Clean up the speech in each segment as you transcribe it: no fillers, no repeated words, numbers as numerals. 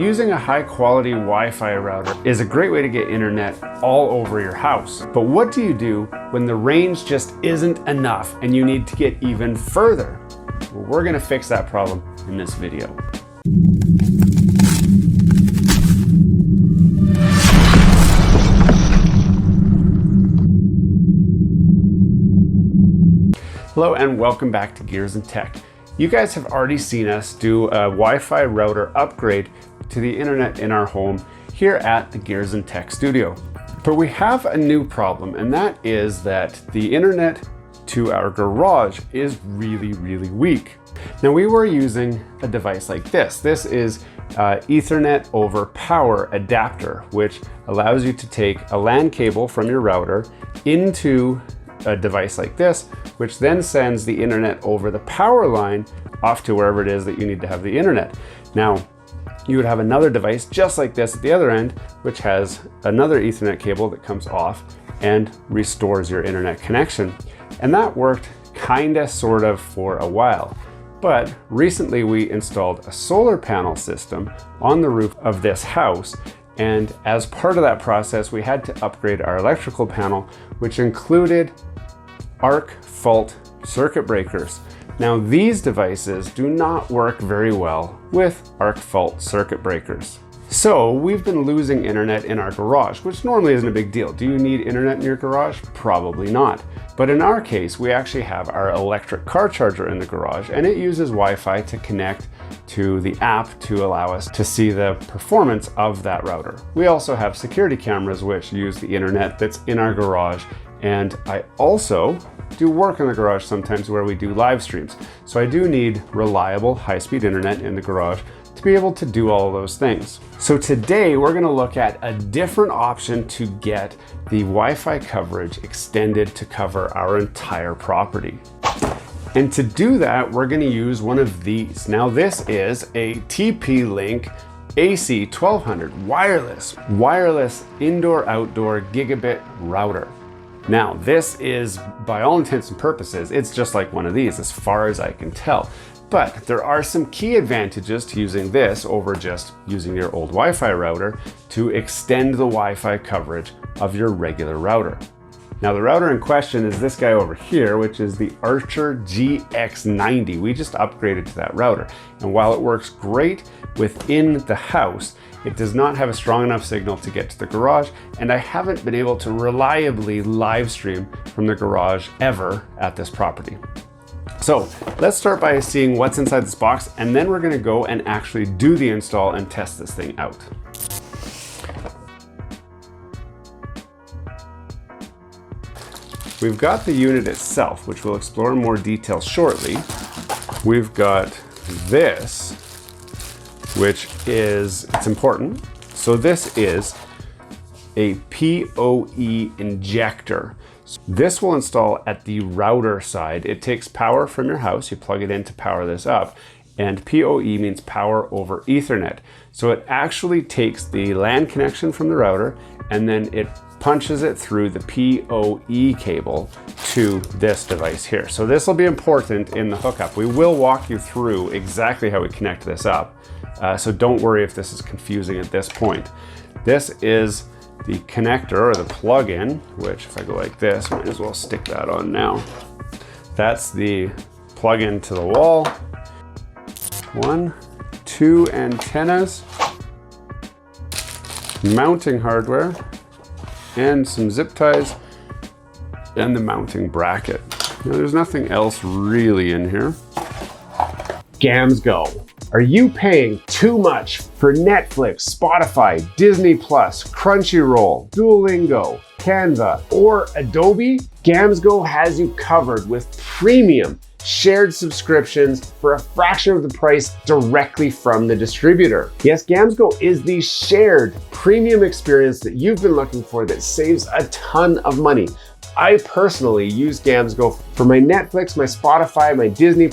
Using a high quality Wi-Fi router is a great way to get internet all over your house. But what do you do when the range just isn't enough and you need to get even further? Well, we're gonna fix that problem in this video. Hello and welcome back to Gears and Tech. You guys have already seen us do a Wi-Fi router upgrade to the internet in our home here at the Gears and Tech studio. But we have a new problem, and that is that the internet to our garage is really weak. Now we were using a device like this. This is Ethernet over power adapter, which allows you to take a LAN cable from your router into a device like this, which then sends the internet over the power line off to wherever it is that you need to have the internet. Now, you would have another device just like this at the other end, which has another Ethernet cable that comes off and restores your internet connection. And that worked kinda, sort of for a while. But recently we installed a solar panel system on the roof of this house. And as part of that process, we had to upgrade our electrical panel, which included arc fault circuit breakers. Now these devices do not work very well with arc fault circuit breakers. So we've been losing internet in our garage, which normally isn't a big deal. Do you need internet in your garage? Probably not. But in our case, we actually have our electric car charger in the garage, and it uses Wi-Fi to connect to the app to allow us to see the performance of that router. We also have security cameras which use the internet that's in our garage, and I also do work in the garage sometimes where we do live streams. So I do need reliable high-speed internet in the garage to be able to do all of those things. So today we're gonna look at a different option to get the Wi-Fi coverage extended to cover our entire property. And to do that, we're gonna use one of these. Now this is a TP-Link AC 1200 wireless indoor-outdoor gigabit router. Now this is, by all intents and purposes, it's just like one of these as far as I can tell. But there are some key advantages to using this over just using your old Wi-Fi router to extend the Wi-Fi coverage of your regular router. Now the router in question is this guy over here, which is the Archer GX90. We just upgraded to that router. And while it works great within the house, it does not have a strong enough signal to get to the garage, and I haven't been able to reliably live stream from the garage ever at this property. So let's start by seeing what's inside this box, and then we're gonna go and actually do the install and test this thing out. We've got the unit itself, which we'll explore in more detail shortly. We've got this, which is, it's important. So this is a PoE injector. This will install at the router side. It takes power from your house, you plug it in to power this up, and PoE means power over Ethernet. So it actually takes the LAN connection from the router and then it punches it through the PoE cable to this device here. So this will be important in the hookup. We will walk you through exactly how we connect this up. So don't worry if this is confusing at this point. This is the connector or the plug-in, which if I go like this, might as well stick that on now. That's the plug-in to the wall. 1, 2 antennas, mounting hardware, and some zip ties, and the mounting bracket. Now there's nothing else really in here. GamsGo. Are you paying too much for Netflix, Spotify, Disney+, Crunchyroll, Duolingo, Canva, or Adobe? GamsGo has you covered with premium shared subscriptions for a fraction of the price directly from the distributor. Yes, GamsGo is the shared premium experience that you've been looking for that saves a ton of money. I personally use GamsGo for my Netflix, my Spotify, my Disney+,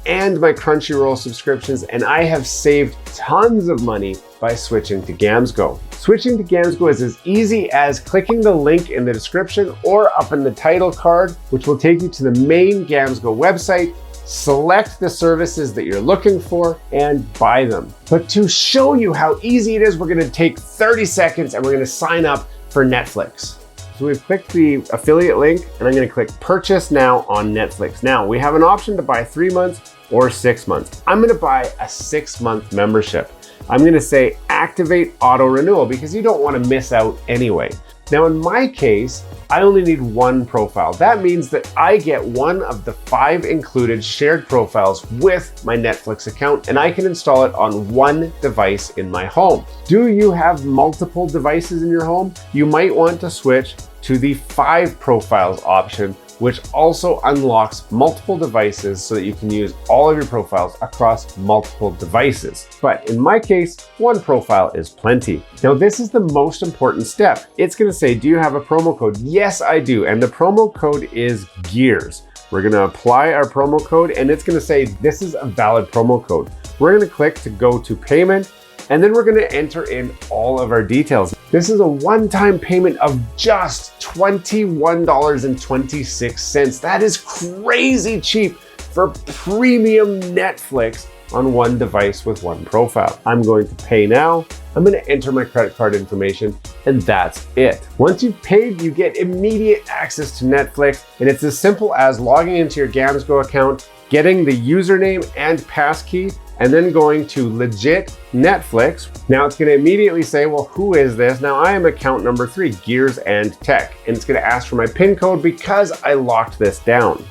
and my Crunchyroll subscriptions, and I have saved tons of money by switching to GamsGo. Switching to GamsGo is as easy as clicking the link in the description or up in the title card, which will take you to the main GamsGo website. select the services that you're looking for, and buy them. But to show you how easy it is, we're gonna take 30 seconds and we're gonna sign up for Netflix. So we've clicked the affiliate link and I'm gonna click purchase now on Netflix. Now we have an option to buy 3 months or 6 months. I'm gonna buy a 6-month membership. I'm gonna say activate auto renewal because you don't wanna miss out anyway. Now in my case, I only need one profile. That means that I get one of the 5 included shared profiles with my Netflix account, and I can install it on one device in my home. Do you have multiple devices in your home? You might want to switch to the 5 profiles option, which also unlocks multiple devices so that you can use all of your profiles across multiple devices. But in my case, one profile is plenty. Now, this is the most important step. It's gonna say, do you have a promo code? Yes, I do. And the promo code is GEARS. We're gonna apply our promo code and it's gonna say, this is a valid promo code. We're gonna click to go to payment, and then we're gonna enter in all of our details. This is a one-time payment of just $21.26. That is crazy cheap for premium Netflix on one device with one profile. I'm going to pay now. I'm gonna enter my credit card information, and that's it. Once you've paid, you get immediate access to Netflix, and it's as simple as logging into your GamsGo account, getting the username and passkey, and then going to legit Netflix. Now it's gonna immediately say, well, who is this? Now I am account number 3, Gears and Tech, and it's gonna ask for my PIN code because I locked this down.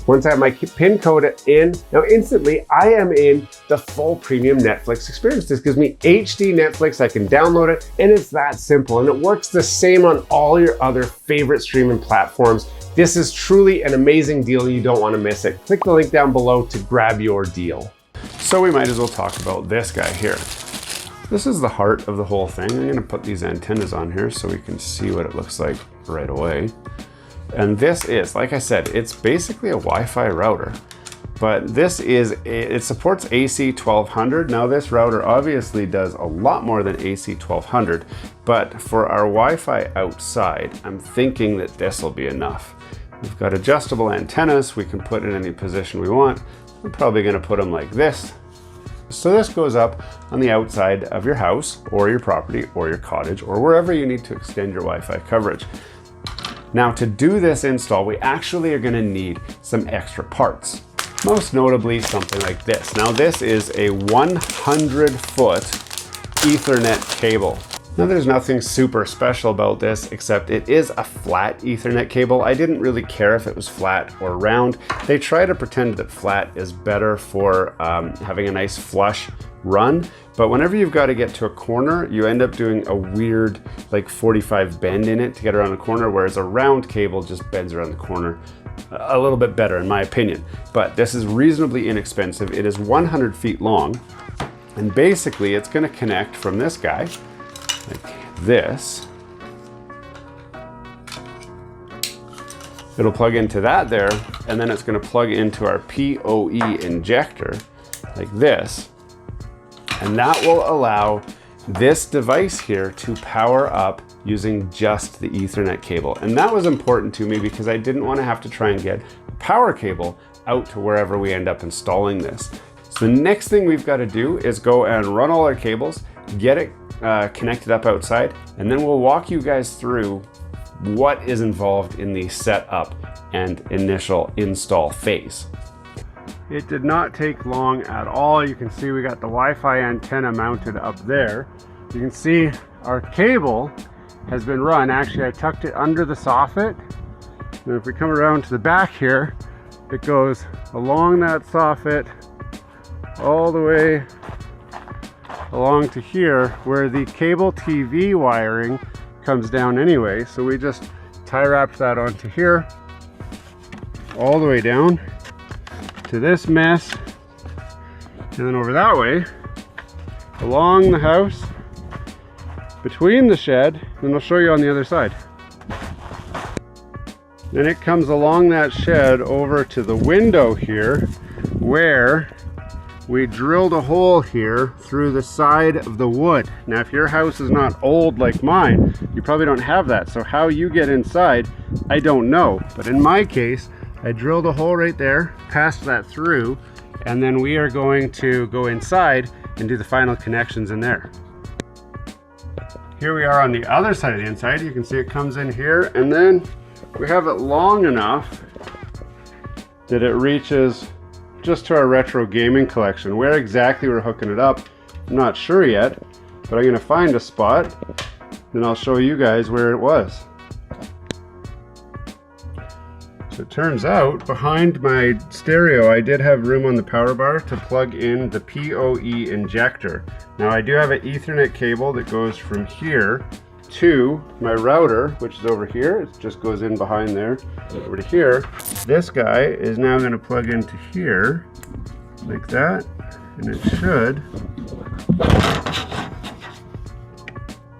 Once I have my PIN code in, now instantly I am in the full premium Netflix experience. This gives me HD Netflix, I can download it, and it's that simple. And it works the same on all your other favorite streaming platforms. This is truly an amazing deal, you don't wanna miss it. Click the link down below to grab your deal. So we might as well talk about this guy here. This is the heart of the whole thing. I'm gonna put these antennas on here so we can see what it looks like right away. And this is, like I said, it's basically a Wi-Fi router, but it supports AC 1200. Now this router obviously does a lot more than AC 1200, but for our Wi-Fi outside, I'm thinking that this will be enough. We've got adjustable antennas. We can put in any position we want. I'm probably gonna put them like this. So this goes up on the outside of your house or your property or your cottage or wherever you need to extend your Wi-Fi coverage. Now to do this install, we actually are gonna need some extra parts. Most notably something like this. Now this is a 100-foot Ethernet cable. Now there's nothing super special about this except it is a flat Ethernet cable. I didn't really care if it was flat or round. They try to pretend that flat is better for having a nice flush run, but whenever you've got to get to a corner, you end up doing a weird like 45 bend in it to get around a corner, whereas a round cable just bends around the corner a little bit better in my opinion. But this is reasonably inexpensive. It is 100 feet long, and basically it's going to connect from this guy like this. It'll plug into that there, and then it's going to plug into our PoE injector like this, and that will allow this device here to power up using just the Ethernet cable. And that was important to me because I didn't want to have to try and get a power cable out to wherever we end up installing this. So the next thing we've got to do is go and run all our cables, get it connected up outside, and then we'll walk you guys through what is involved in the setup and initial install phase. It did not take long at all. You can see we got the Wi-Fi antenna mounted up there. You can see our cable has been run. Actually, I tucked it under the soffit. And if we come around to the back here, it goes along that soffit all the way along to here where the cable TV wiring comes down anyway. So we just tie wrapped that onto here, all the way down to this mess, and then over that way, along the house, between the shed, and I'll show you on the other side. Then it comes along that shed over to the window here, where we drilled a hole here through the side of the wood. Now, if your house is not old like mine, you probably don't have that. So how you get inside, I don't know. But in my case, I drilled a hole right there, passed that through, and then we are going to go inside and do the final connections in there. Here we are on the other side of the inside. You can see it comes in here, and then we have it long enough that it reaches just to our retro gaming collection. Where exactly we're hooking it up, I'm not sure yet, but I'm gonna find a spot, then I'll show you guys where it was. So it turns out behind my stereo, I did have room on the power bar to plug in the PoE injector. Now I do have an Ethernet cable that goes from here to my router, which is over here. It just goes in behind there, over to here. This guy is now going to plug into here, like that, and it should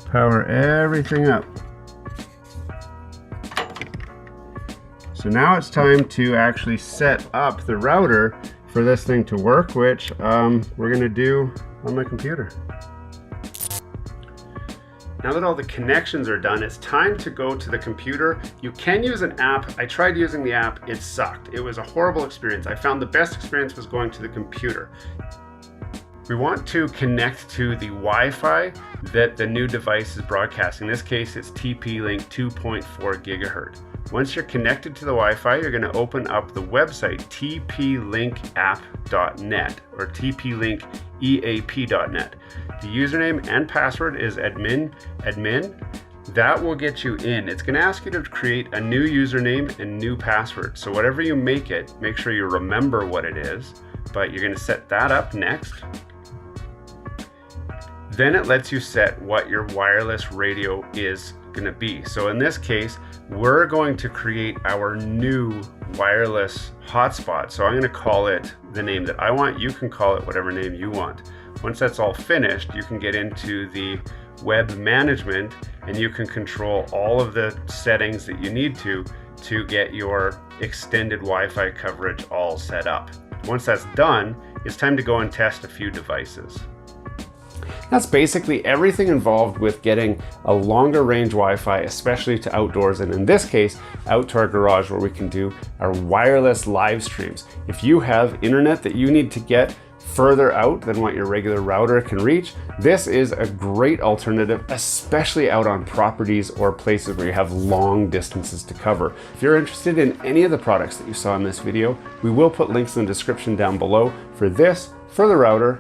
power everything up. So now it's time to actually set up the router for this thing to work, which we're going to do on my computer. Now that all the connections are done, it's time to go to the computer. You can use an app. I tried using the app, it sucked. It was a horrible experience. I found the best experience was going to the computer. We want to connect to the Wi-Fi that the new device is broadcasting. In this case, it's TP-Link 2.4 gigahertz. Once you're connected to the Wi-Fi, you're going to open up the website tplinkapp.net or tplinkeap.net. The username and password is admin. That will get you in. It's going to ask you to create a new username and new password. So whatever you make it, make sure you remember what it is, but you're going to set that up next. Then it lets you set what your wireless radio is going to be. So in this case, we're going to create our new wireless hotspot. So I'm going to call it the name that I want. You can call it whatever name you want. Once that's all finished, you can get into the web management and you can control all of the settings that you need to get your extended Wi-Fi coverage all set up. Once that's done, it's time to go and test a few devices. That's basically everything involved with getting a longer range Wi-Fi, especially to outdoors, and in this case, out to our garage where we can do our wireless live streams. If you have internet that you need to get further out than what your regular router can reach, this is a great alternative, especially out on properties or places where you have long distances to cover. If you're interested in any of the products that you saw in this video, we will put links in the description down below for this, for the router,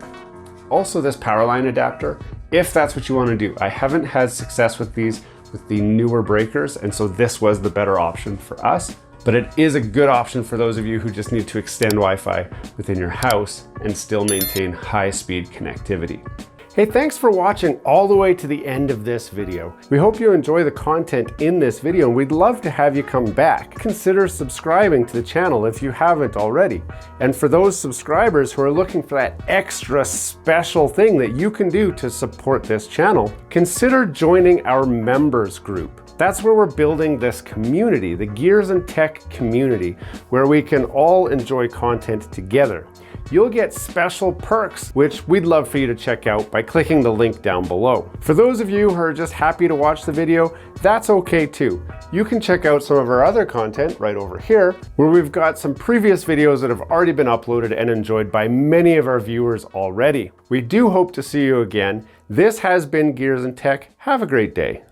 also this Powerline adapter, if that's what you want to do. I haven't had success with these with the newer breakers, and so this was the better option for us. But it is a good option for those of you who just need to extend Wi-Fi within your house and still maintain high-speed connectivity. Hey, thanks for watching all the way to the end of this video. We hope you enjoy the content in this video, and we'd love to have you come back. Consider subscribing to the channel if you haven't already. And for those subscribers who are looking for that extra special thing that you can do to support this channel, consider joining our members group. That's where we're building this community, the Gears and Tech community, where we can all enjoy content together. You'll get special perks, which we'd love for you to check out by clicking the link down below. For those of you who are just happy to watch the video, that's okay too. You can check out some of our other content right over here, where we've got some previous videos that have already been uploaded and enjoyed by many of our viewers already. We do hope to see you again. This has been Gears and Tech. Have a great day.